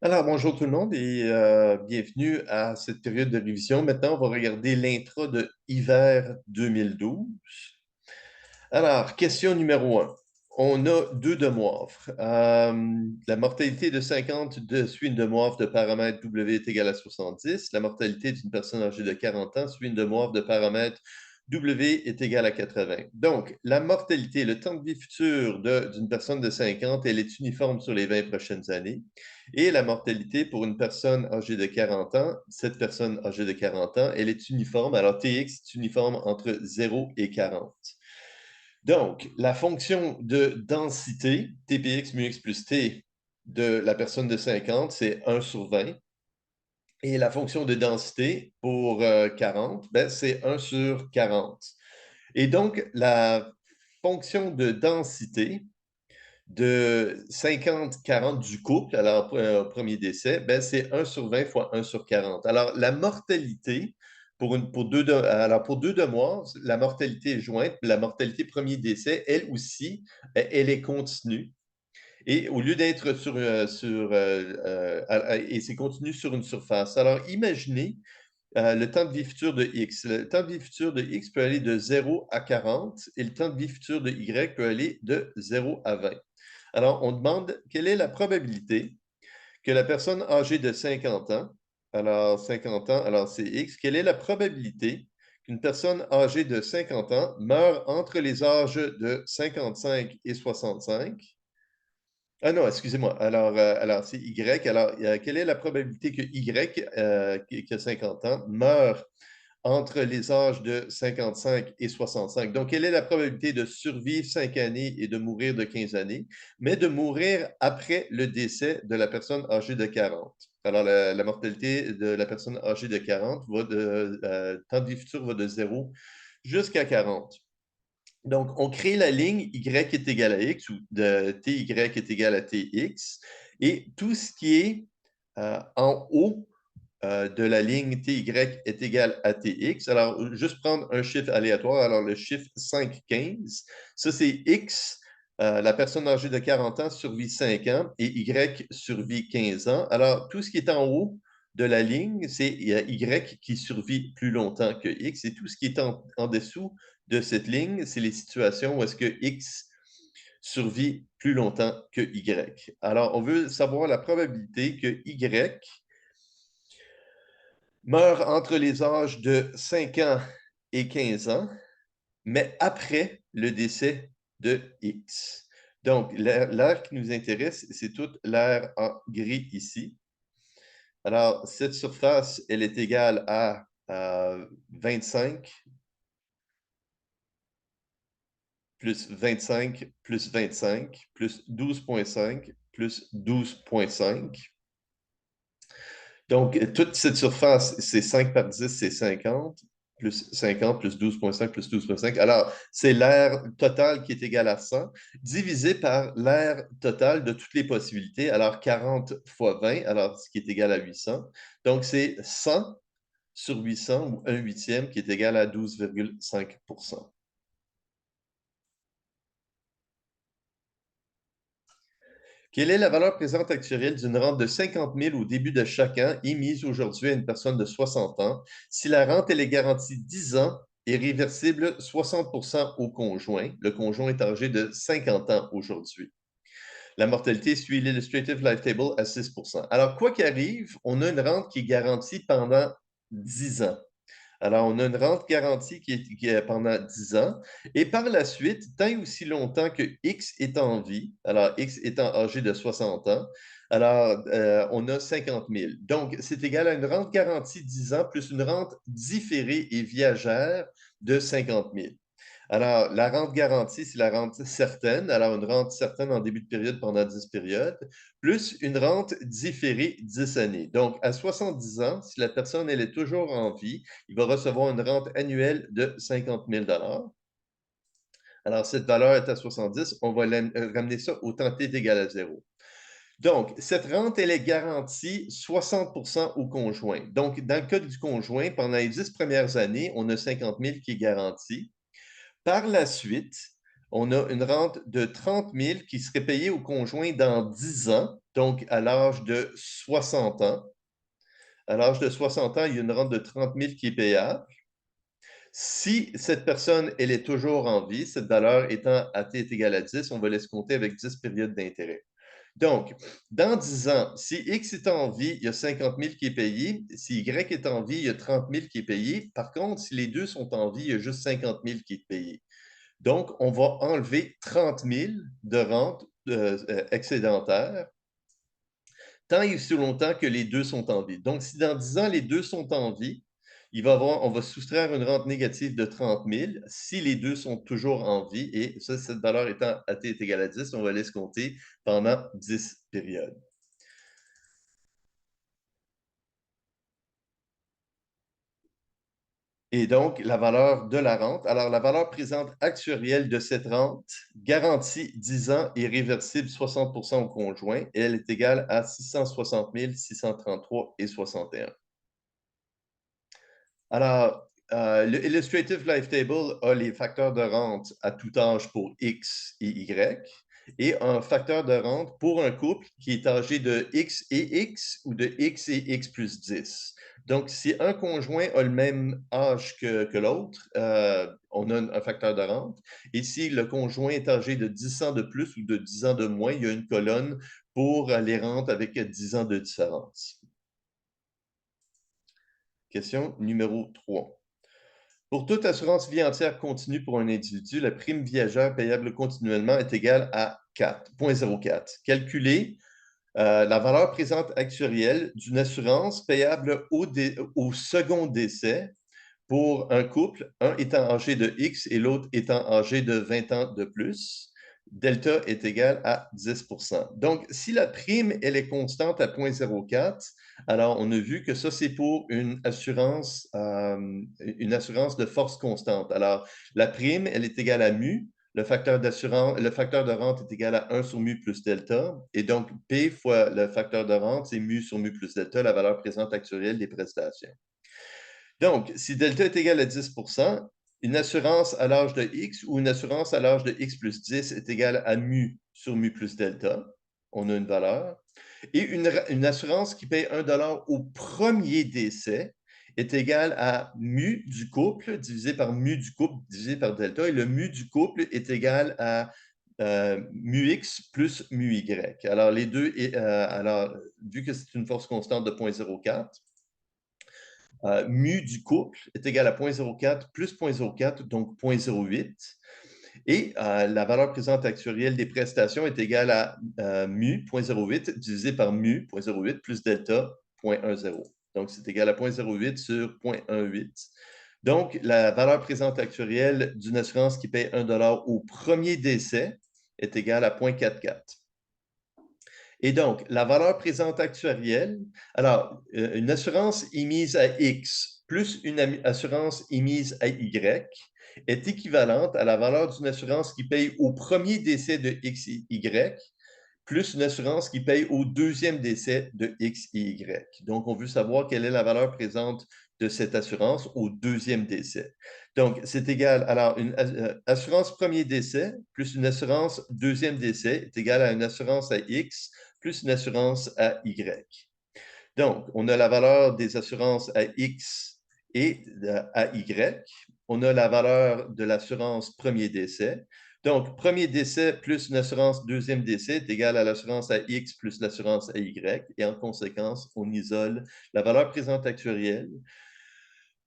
Alors, bonjour tout le monde et bienvenue à cette période de révision. Maintenant, on va regarder l'intra de hiver 2012. Alors, question numéro 1. On a deux demoivres. La mortalité de 50 suit une demoivre de paramètre W est égale à 70. La mortalité d'une personne âgée de 40 ans suit une demoivre de paramètre W est égal à 80. Donc, la mortalité, le temps de vie futur d'une personne de 50, elle est uniforme sur les 20 prochaines années. Et la mortalité pour une personne âgée de 40 ans, cette personne âgée de 40 ans, elle est uniforme. Alors, TX est uniforme entre 0 et 40. Donc, la fonction de densité, TPX mu x plus T, de la personne de 50, c'est 1 sur 20. Et la fonction de densité pour 40, ben, c'est 1 sur 40. Et donc, la fonction de densité de 50-40 du couple, alors premier décès, ben, c'est 1 sur 20 fois 1 sur 40. Alors, la mortalité, pour deux demoiselles, la mortalité est jointe, la mortalité premier décès, elle aussi, elle est continue. Et au lieu d'être et c'est continu sur une surface. Alors, imaginez le temps de vie futur de X. Le temps de vie futur de X peut aller de 0 à 40 et le temps de vie futur de Y peut aller de 0 à 20. Alors, on demande quelle est la probabilité que la personne âgée de 50 ans, alors 50 ans, alors c'est X, quelle est la probabilité qu'une personne âgée de 50 ans meure entre les âges de 55 et 65? Ah non, excusez-moi. Alors c'est Y. Alors, quelle est la probabilité que Y, qui a 50 ans, meure entre les âges de 55 et 65? Donc, quelle est la probabilité de survivre 5 années et de mourir de 15 années, mais de mourir après le décès de la personne âgée de 40? Alors, la mortalité de la personne âgée de 40 temps de vie futur va de 0 jusqu'à 40. Donc, on crée la ligne Y est égal à X ou de TY est égal à TX. Et tout ce qui est en haut de la ligne TY est égal à TX. Alors, juste prendre un chiffre aléatoire. Alors, le chiffre 5, 15, ça c'est X. La personne âgée de 40 ans survit 5 ans et Y survit 15 ans. Alors, tout ce qui est en haut de la ligne, c'est Y qui survit plus longtemps que X. Et tout ce qui est en dessous de cette ligne, c'est les situations où est-ce que X survit plus longtemps que Y. Alors, on veut savoir la probabilité que Y meurt entre les âges de 5 ans et 15 ans, mais après le décès de X. Donc, l'air qui nous intéresse, c'est toute l'air en gris ici. Alors, cette surface, elle est égale à 25 plus 25 plus 25 plus 12,5 plus 12,5. Donc, toute cette surface, c'est 5 par 10, c'est 50, plus 50, plus 12,5, plus 12,5. Alors, c'est l'air total qui est égal à 100, divisé par l'air total de toutes les possibilités. Alors, 40 fois 20, alors ce qui est égal à 800. Donc, c'est 100 sur 800 ou 1 huitième qui est égal à 12,5 pour cent. Quelle est la valeur présente actuelle d'une rente de 50 000 au début de chaque an émise aujourd'hui à une personne de 60 ans si la rente elle est garantie 10 ans et réversible 60 au conjoint? Le conjoint est âgé de 50 ans aujourd'hui. La mortalité suit l'Illustrative Life Table à 6 Alors, quoi qu'arrive, on a une rente qui est garantie pendant 10 ans. Alors, on a une rente garantie qui est pendant 10 ans. Et par la suite, tant et aussi longtemps que X est en vie, alors X étant âgé de 60 ans, alors on a 50 000. Donc, c'est égal à une rente garantie 10 ans plus une rente différée et viagère de 50 000. Alors, la rente garantie, c'est la rente certaine. Alors, une rente certaine en début de période pendant 10 périodes, plus une rente différée 10 années. Donc, à 70 ans, si la personne, elle est toujours en vie, il va recevoir une rente annuelle de 50 000 Alors, cette valeur est à 70, on va ramener ça au temps t est égal à 0. Donc, cette rente, elle est garantie 60 au conjoint. Donc, dans le cas du conjoint, pendant les 10 premières années, on a 50 000 qui est garanti. Par la suite, on a une rente de 30 000 qui serait payée au conjoint dans 10 ans. donc à l'âge de 60 ans. À l'âge de 60 ans, il y a une rente de 30 000 qui est payable. Si cette personne, elle est toujours en vie, cette valeur étant à t est égal à 10, on va l'escompter avec 10 périodes d'intérêt. Donc, dans 10 ans, si X est en vie, il y a 50 000 qui est payé. Si Y est en vie, il y a 30 000 qui est payé. Par contre, si les deux sont en vie, il y a juste 50 000 qui est payé. Donc, on va enlever 30 000 de rente excédentaire tant et aussi longtemps que les deux sont en vie. Donc, si dans 10 ans, les deux sont en vie, on va soustraire une rente négative de 30 000 si les deux sont toujours en vie. Et ça, cette valeur étant à t est égal à 10, on va l'escompter pendant 10 périodes. Et donc, la valeur de la rente. Alors, la valeur présente actuarielle de cette rente, garantie 10 ans et réversible 60 au conjoint, elle est égale à 660 633 et 61. Alors, le Illustrative Life Table a les facteurs de rente à tout âge pour X et Y et un facteur de rente pour un couple qui est âgé de X et X ou de X et X plus 10. Donc, si un conjoint a le même âge que l'autre, on a un facteur de rente. Et si le conjoint est âgé de 10 ans de plus ou de 10 ans de moins, il y a une colonne pour les rentes avec 10 ans de différence. Question numéro 3. Pour toute assurance vie entière continue pour un individu, la prime viagère payable continuellement est égale à 4,04. Calculer la valeur présente actuarielle d'une assurance payable au second décès pour un couple, un étant âgé de X et l'autre étant âgé de 20 ans de plus. Delta est égal à 10 Donc, si la prime, elle est constante à 0,04, alors on a vu que ça, c'est pour une assurance de force constante. Alors, la prime, elle est égale à mu. Le facteur de rente est égal à 1 sur mu plus delta. Et donc, P fois le facteur de rente, c'est mu sur mu plus delta, la valeur présente actuelle des prestations. Donc, si delta est égal à 10 une assurance à l'âge de X ou une assurance à l'âge de X plus 10 est égale à mu sur mu plus delta. On a une valeur. Et une assurance qui paye 1 au premier décès est égale à mu du couple divisé par mu du couple divisé par delta. Et le mu du couple est égal à mu x plus mu y. Alors, les deux, alors, vu que c'est une force constante de 0,04, mu du couple est égal à 0,04 plus 0,04, donc 0,08. Et la valeur présente actuarielle des prestations est égale à mu 0,08 divisé par mu 0,08 plus delta 0,10. Donc, c'est égal à 0,08 sur 0,18. Donc, la valeur présente actuarielle d'une assurance qui paye 1 au premier décès est égale à 0,44. Et donc, la valeur présente actuarielle, alors, une assurance émise à X plus une assurance émise à Y est équivalente à la valeur d'une assurance qui paye au premier décès de X et Y plus une assurance qui paye au deuxième décès de X et Y. Donc, on veut savoir quelle est la valeur présente de cette assurance au deuxième décès. Donc, c'est égal, alors, une assurance premier décès plus une assurance deuxième décès est égal à une assurance à X plus une assurance à Y. Donc, on a la valeur des assurances à X et à Y. On a la valeur de l'assurance premier décès. Donc, premier décès plus une assurance deuxième décès est égal à l'assurance à X plus l'assurance à Y. Et en conséquence, on isole la valeur présente actuarielle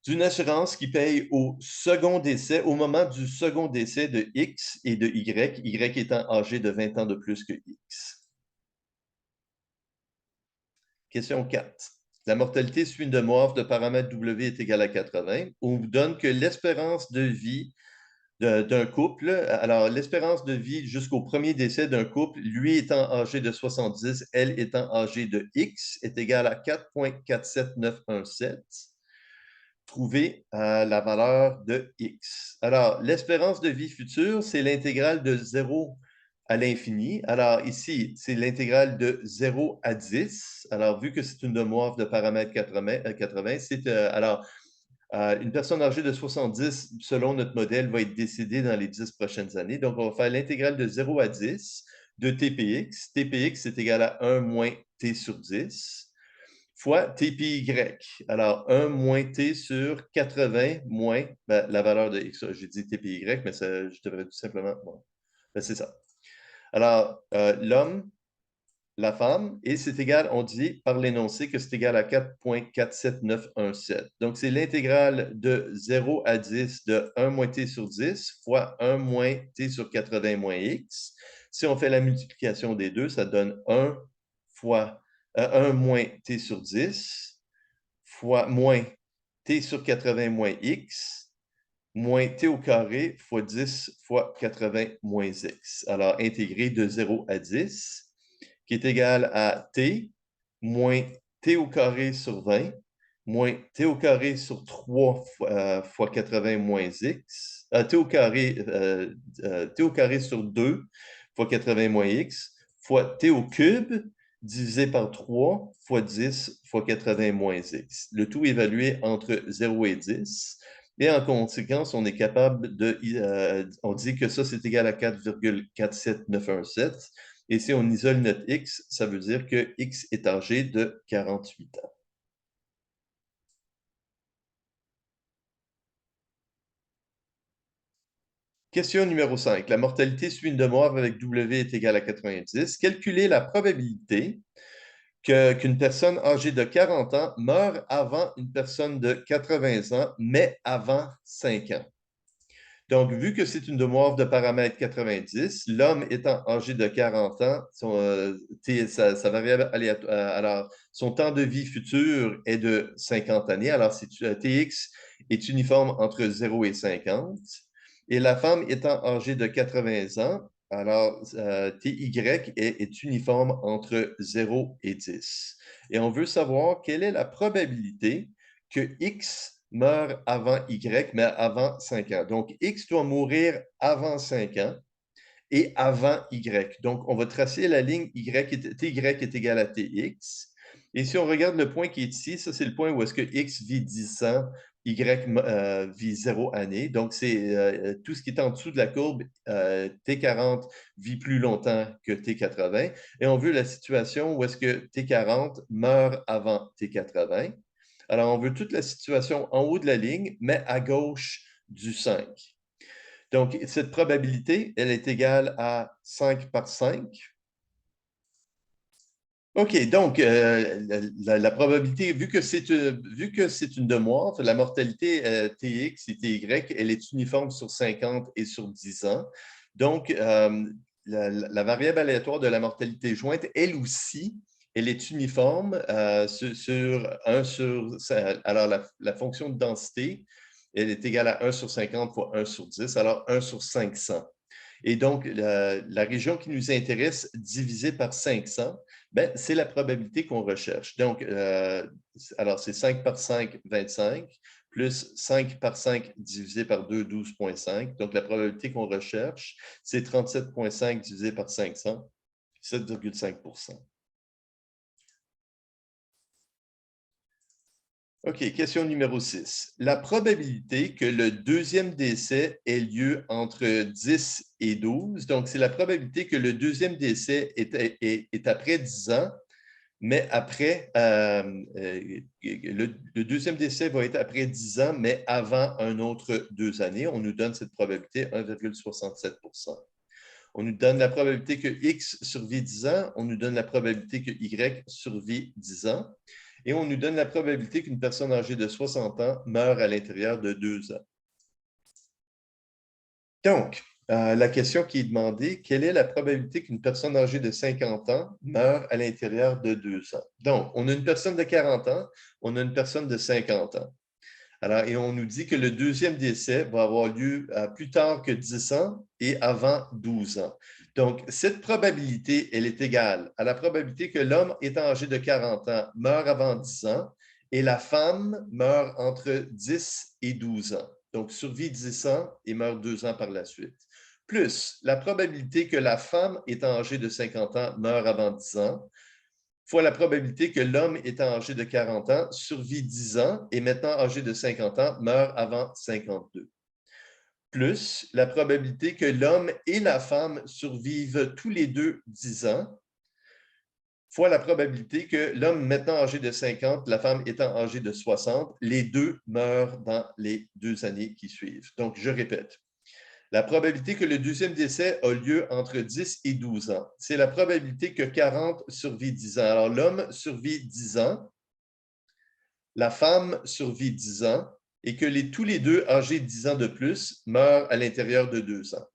d'une assurance qui paye au second décès, au moment du second décès de X et de Y, Y étant âgé de 20 ans de plus que X. Question 4. La mortalité suit une demeure de paramètre W est égale à 80. On vous donne que l'espérance de vie d'un couple, alors l'espérance de vie jusqu'au premier décès d'un couple, lui étant âgé de 70, elle étant âgée de X, est égale à 4,47917. Trouver la valeur de X. Alors, l'espérance de vie future, c'est l'intégrale de 0 à l'infini. Alors, ici, c'est l'intégrale de 0 à 10. Alors, vu que c'est une demeure de paramètre 80, c'est alors une personne âgée de 70, selon notre modèle, va être décédée dans les 10 prochaines années. Donc, on va faire l'intégrale de 0 à 10 de TPX. TPX est égal à 1 moins T sur 10 fois TPY. Alors, 1 moins T sur 80 moins la valeur de X. J'ai dit TPY, mais je devrais tout simplement... Bon, c'est ça. Alors, l'homme, la femme, et c'est égal, on dit par l'énoncé que c'est égal à 4,47917. Donc, c'est l'intégrale de 0 à 10 de 1 moins t sur 10 fois 1 moins t sur 80 moins x. Si on fait la multiplication des deux, ça donne 1 fois 1 moins t sur 10 fois moins t sur 80 moins x moins t au carré fois 10 fois 80 moins x. Alors, intégré de 0 à 10, qui est égal à t moins t au carré sur 20 moins t au carré sur 3 fois 80 moins x, t au carré sur 2 fois 80 moins x fois t au cube divisé par 3 fois 10 fois 80 moins x. Le tout évalué entre 0 et 10. Et en conséquence, on est capable de... on dit que ça, c'est égal à 4,47917. Et si on isole notre X, ça veut dire que X est âgé de 48 ans. Question numéro 5. La mortalité suit une demeure avec W est égal à 90. Calculez la probabilité qu'une personne âgée de 40 ans meure avant une personne de 80 ans, mais avant 5 ans. Donc, vu que c'est une demeure de paramètre 90, l'homme étant âgé de 40 ans, sa variable aléatoire, alors son temps de vie futur est de 50 années. Alors, TX est uniforme entre 0 et 50. Et la femme étant âgée de 80 ans, alors TY est uniforme entre 0 et 10. Et on veut savoir quelle est la probabilité que X meurt avant Y, mais avant 5 ans. Donc, X doit mourir avant 5 ans et avant Y. Donc, on va tracer la ligne TY est égal à TX. Et si on regarde le point qui est ici, ça, c'est le point où est-ce que X vit 10 ans, Y vit 0 année. Donc, c'est tout ce qui est en dessous de la courbe, T40 vit plus longtemps que T80. Et on veut la situation où est-ce que T40 meurt avant T80. Alors, on veut toute la situation en haut de la ligne, mais à gauche du 5. Donc, cette probabilité, elle est égale à 5 par 5. OK, donc, la probabilité, vu que c'est une demeure, la mortalité TX et TY, elle est uniforme sur 50 et sur 10 ans. Donc, la variable aléatoire de la mortalité jointe, elle aussi, elle est uniforme sur 1 sur... Alors, la fonction de densité, elle est égale à 1 sur 50 fois 1 sur 10, alors 1 sur 500. Et donc, la région qui nous intéresse divisée par 500, ben, c'est la probabilité qu'on recherche. Donc, alors c'est 5 par 5, 25, plus 5 par 5 divisé par 2, 12,5. Donc, la probabilité qu'on recherche, c'est 37,5 divisé par 500, 7,5 %. OK, question numéro 6. La probabilité que le deuxième décès ait lieu entre 10 et 12, donc c'est la probabilité que le deuxième décès est après 10 ans, mais après, le deuxième décès va être après 10 ans, mais avant un autre 2 années. On nous donne cette probabilité 1,67 %. On nous donne la probabilité que X survit 10 ans, on nous donne la probabilité que Y survit 10 ans, et on nous donne la probabilité qu'une personne âgée de 60 ans meurt à l'intérieur de 2 ans. Donc, la question qui est demandée, quelle est la probabilité qu'une personne âgée de 50 ans meurt à l'intérieur de 2 ans? Donc, on a une personne de 40 ans, on a une personne de 50 ans. Alors, et on nous dit que le deuxième décès va avoir lieu plus tard que 10 ans et avant 12 ans. Donc, cette probabilité, elle est égale à la probabilité que l'homme étant âgé de 40 ans meurt avant 10 ans et la femme meurt entre 10 et 12 ans. Donc, survit 10 ans et meurt 2 ans par la suite. Plus la probabilité que la femme étant âgée de 50 ans meurt avant 10 ans, fois la probabilité que l'homme étant âgé de 40 ans survit 10 ans et maintenant âgé de 50 ans meurt avant 52. plus la probabilité que l'homme et la femme survivent tous les deux 10 ans, fois la probabilité que l'homme maintenant âgé de 50, la femme étant âgée de 60, les deux meurent dans les 2 années qui suivent. Donc, je répète. La probabilité que le deuxième décès a lieu entre 10 et 12 ans. C'est la probabilité que 40 survit 10 ans. Alors, l'homme survit 10 ans, la femme survit 10 ans, et que tous les deux âgés de 10 ans de plus meurent à l'intérieur de 2 ans.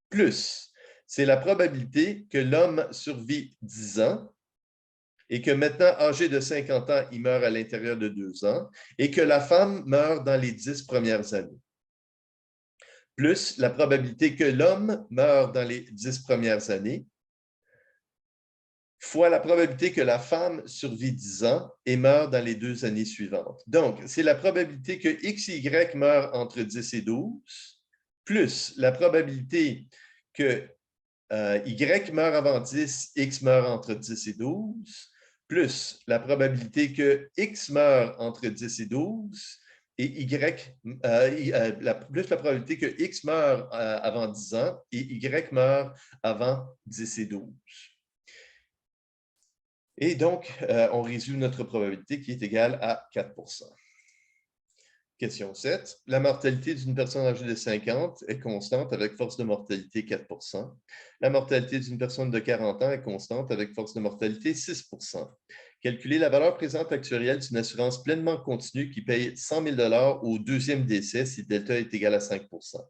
Plus, c'est la probabilité que l'homme survit 10 ans, et que maintenant, âgé de 50 ans, il meurt à l'intérieur de 2 ans, et que la femme meurt dans les 10 premières années. Plus la probabilité que l'homme meurt dans les 10 premières années, fois la probabilité que la femme survit 10 ans et meurt dans les 2 années suivantes. Donc, c'est la probabilité que XY meurt entre 10 et 12, plus la probabilité que Y meurt avant 10, X meurt entre 10 et 12, plus la probabilité que X meurt entre 10 et 12, et plus la probabilité que X meurt avant 10 ans et Y meurt avant 10 et 12. Et donc, on résout notre probabilité qui est égale à 4 %. Question 7. La mortalité d'une personne âgée de 50 est constante avec force de mortalité 4 %. La mortalité d'une personne de 40 ans est constante avec force de mortalité 6 %. Calculer la valeur présente actuarielle d'une assurance pleinement continue qui paye 100 000 au deuxième décès si delta est égal à 5 %.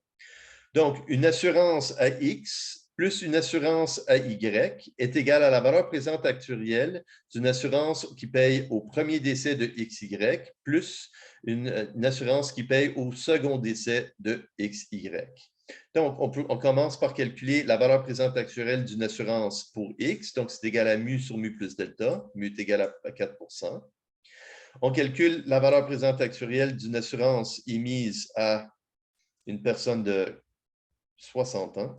Donc, une assurance à X plus une assurance à Y est égale à la valeur présente actuarielle d'une assurance qui paye au premier décès de XY plus une assurance qui paye au second décès de XY. Donc, on commence par calculer la valeur présente actuarielle d'une assurance pour X. Donc, c'est égal à mu sur mu plus delta. Mu est égal à 4 %. On calcule la valeur présente actuarielle d'une assurance émise à une personne de 60 ans.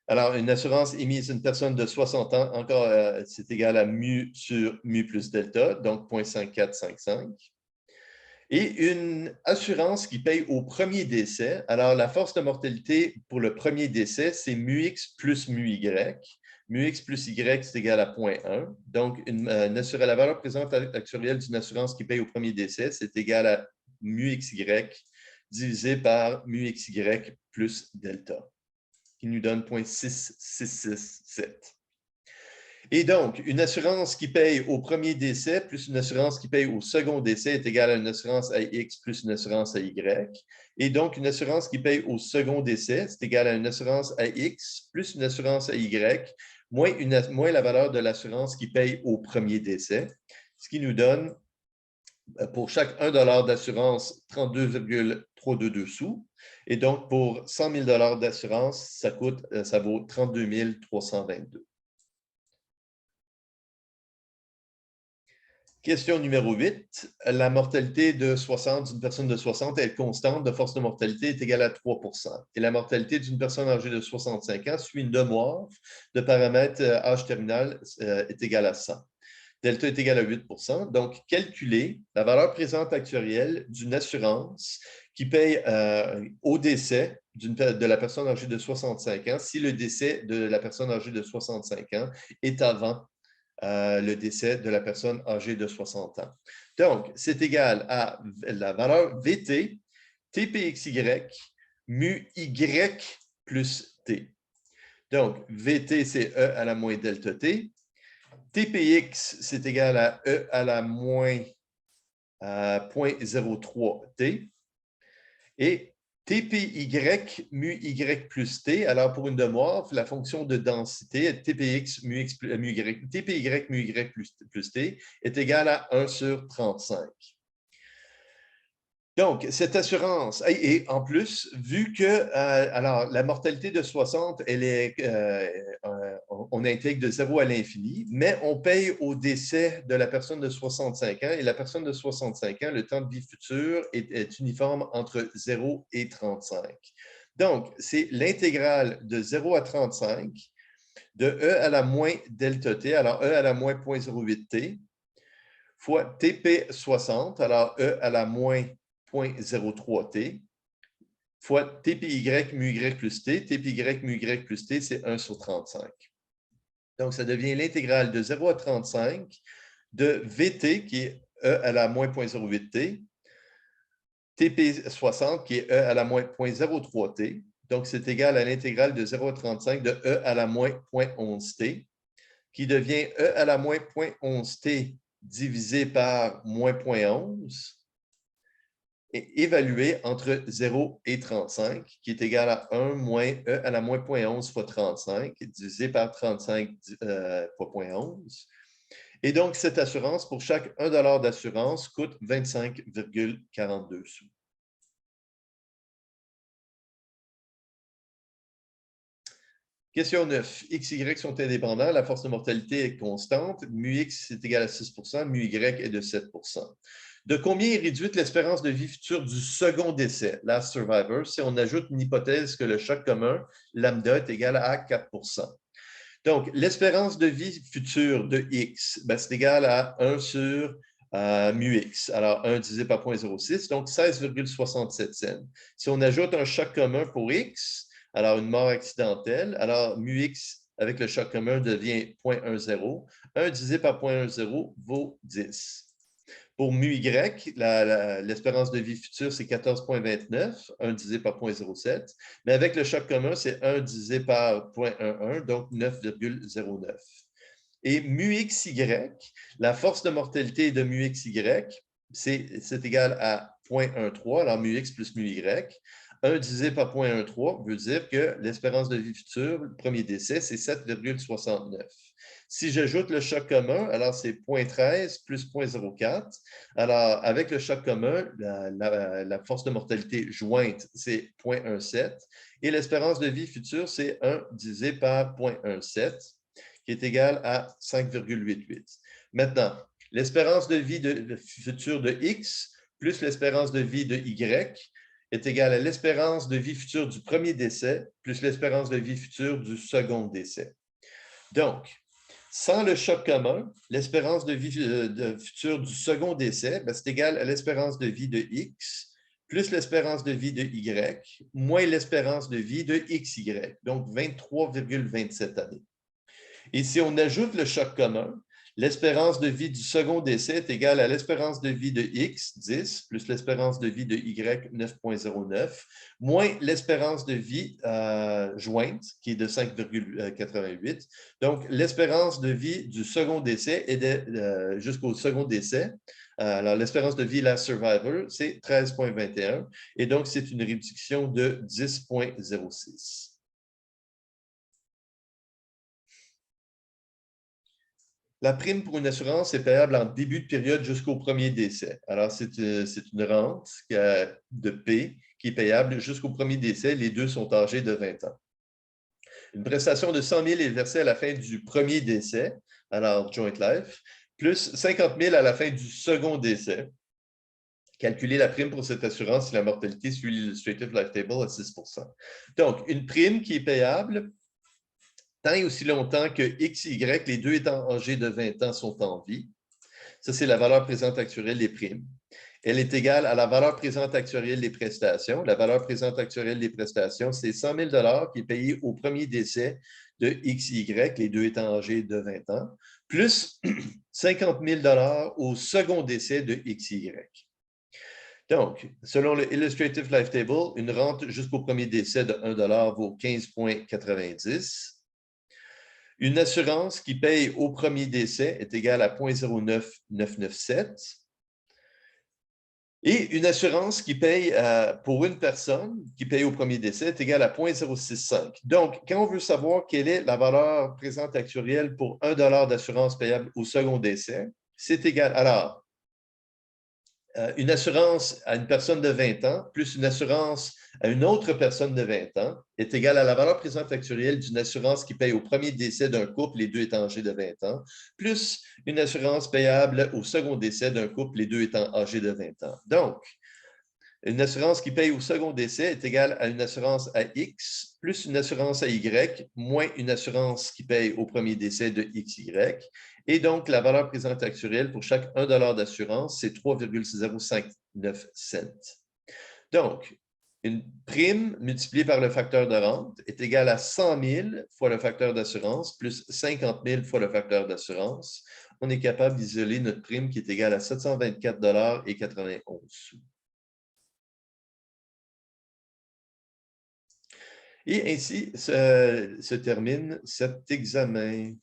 Alors, une assurance émise à une personne de 60 ans, encore, c'est égal à mu sur mu plus delta, donc 0,5455. Et une assurance qui paye au premier décès. Alors, la force de mortalité pour le premier décès, c'est mu x plus mu y. Mu x plus y, c'est égal à 0,1. Donc, la valeur présente actuarielle d'une assurance qui paye au premier décès, c'est égal à mu xy divisé par mu xy plus delta, qui nous donne 0,6667. Et donc, une assurance qui paye au premier décès plus une assurance qui paye au second décès est égale à une assurance à X plus une assurance à Y. Et donc, une assurance qui paye au second décès, c'est égal à une assurance à X plus une assurance à Y moins la valeur de l'assurance qui paye au premier décès, ce qui nous donne, pour chaque 1 $ d'assurance, 32,322 sous. Et donc, pour 100 000 $ d'assurance, ça vaut 32 322. Question numéro 8. La mortalité d'une personne de 60 est constante de force de mortalité est égale à 3 %. Et la mortalité d'une personne âgée de 65 ans suit une demeure de paramètre âge terminal est égale à 100. Delta est égal à 8 %. Donc, calculer la valeur présente actuarielle d'une assurance qui paye au décès de la personne âgée de 65 ans si le décès de la personne âgée de 65 ans est avant le décès de la personne âgée de 60 ans. Donc, c'est égal à la valeur VT, TPXY, mu Y plus T. Donc, VT, c'est E à la moins delta T. TPX, c'est égal à E à la moins 0,03 T. Et TPY mu Y plus T, alors pour une demeure, la fonction de densité est TPX mu Y, TPY mu Y plus T est égal à 1 sur 35. Donc, cette assurance, et en plus, vu que alors, la mortalité de 60, on intègre de 0 à l'infini, mais on paye au décès de la personne de 65 ans, et la personne de 65 ans, le temps de vie futur est uniforme entre 0 et 35. Donc, c'est l'intégrale de 0 à 35 de E à la moins delta T, alors E à la moins 0,08 T, fois TP 60, alors E à la moins 0.03t fois TPY mu Y plus T. TPY mu Y plus T, c'est 1 sur 35. Donc, ça devient l'intégrale de 0 à 35 de VT, qui est E à la moins 0.08T, TP60, qui est E à la moins 0.03T. Donc, c'est égal à l'intégrale de 0 à 35 de E à la moins 0.11T, qui devient E à la moins 0.11T divisé par moins 0.11 et évalué entre 0 et 35, qui est égal à 1 moins E à la moins 0.11 fois 35, divisé par 35 fois 0.11. Et donc, cette assurance, pour chaque 1 $ d'assurance, coûte 25,42 sous. Question 9. X et Y sont indépendants. La force de mortalité est constante. Mu X est égal à 6 mu Y est de 7 De combien est réduite l'espérance de vie future du second décès, last survivor, si on ajoute une hypothèse que le choc commun, lambda, est égal à 4 Donc, l'espérance de vie future de X, c'est égal à 1 sur mu X. Alors, 1 divisé par 0.06, donc 16,67 cents. Si on ajoute un choc commun pour X, alors une mort accidentelle, alors mu X avec le choc commun devient 0.10. 1 divisé par 0.10 vaut 10. Pour mu Y, l'espérance de vie future, c'est 14,29, 1 divisé par 0.07. Mais avec le choc commun, c'est 1 divisé par 0.11, donc 9,09. Et mu XY, la force de mortalité de mu XY, c'est égal à 0.13, alors mu X plus mu Y. 1 divisé par 0.13 veut dire que l'espérance de vie future, le premier décès, c'est 7,69. Si j'ajoute le choc commun, alors c'est 0.13 plus 0.04. Alors, avec le choc commun, la force de mortalité jointe, c'est 0.17. Et l'espérance de vie future, c'est 1 divisé par 0.17, qui est égal à 5,88. Maintenant, l'espérance de vie future de X plus l'espérance de vie de Y est égale à l'espérance de vie future du premier décès plus l'espérance de vie future du second décès. Donc, sans le choc commun, l'espérance de vie future du second décès, c'est égal à l'espérance de vie de X plus l'espérance de vie de Y moins l'espérance de vie de XY, donc 23,27 années. Et si on ajoute le choc commun, l'espérance de vie du second décès est égale à l'espérance de vie de X, 10, plus l'espérance de vie de Y, 9,09, moins l'espérance de vie jointe, qui est de 5,88. Donc, l'espérance de vie du second décès est jusqu'au second décès. Alors, l'espérance de vie last survivor, c'est 13,21. Et donc, c'est une réduction de 10,06. La prime pour une assurance est payable en début de période jusqu'au premier décès. Alors, c'est une rente de P qui est payable jusqu'au premier décès. Les deux sont âgés de 20 ans. Une prestation de 100 000 est versée à la fin du premier décès, alors joint life, plus 50 000 à la fin du second décès. Calculer la prime pour cette assurance si la mortalité suit l'illustrative life table à 6 Donc, une prime qui est payable tant et aussi longtemps que X et Y, les deux étant âgés de 20 ans, sont en vie. Ça, c'est la valeur présente actuelle des primes. Elle est égale à la valeur présente actuelle des prestations. La valeur présente actuelle des prestations, c'est 100 000 qui est payé au premier décès de X et Y, les deux étant âgés de 20 ans, plus 50 000 au second décès de X et Y. Donc, selon le Illustrative Life Table, une rente jusqu'au premier décès de 1 vaut 15,90. Une assurance qui paye au premier décès est égale à 0,0997. Et une assurance qui paye pour une personne qui paye au premier décès est égale à 0,065. Donc, quand on veut savoir quelle est la valeur présente actuelle pour 1 $ d'assurance payable au second décès, c'est égal. Alors, une assurance à une personne de 20 ans plus une assurance à une autre personne de 20 ans est égale à la valeur présente actuelle d'une assurance qui paye au premier décès d'un couple, les deux étant âgés de 20 ans, plus une assurance payable au second décès d'un couple, les deux étant âgés de 20 ans. Donc, une assurance qui paye au second décès est égale à une assurance à X plus une assurance à Y moins une assurance qui paye au premier décès de XY. Et donc, la valeur présente actuelle pour chaque 1 $ d'assurance, c'est 3,059 cents. Donc, une prime multipliée par le facteur de rente est égale à 100 000 fois le facteur d'assurance plus 50 000 fois le facteur d'assurance. On est capable d'isoler notre prime qui est égale à 724,91 $. Et ainsi se termine cet examen.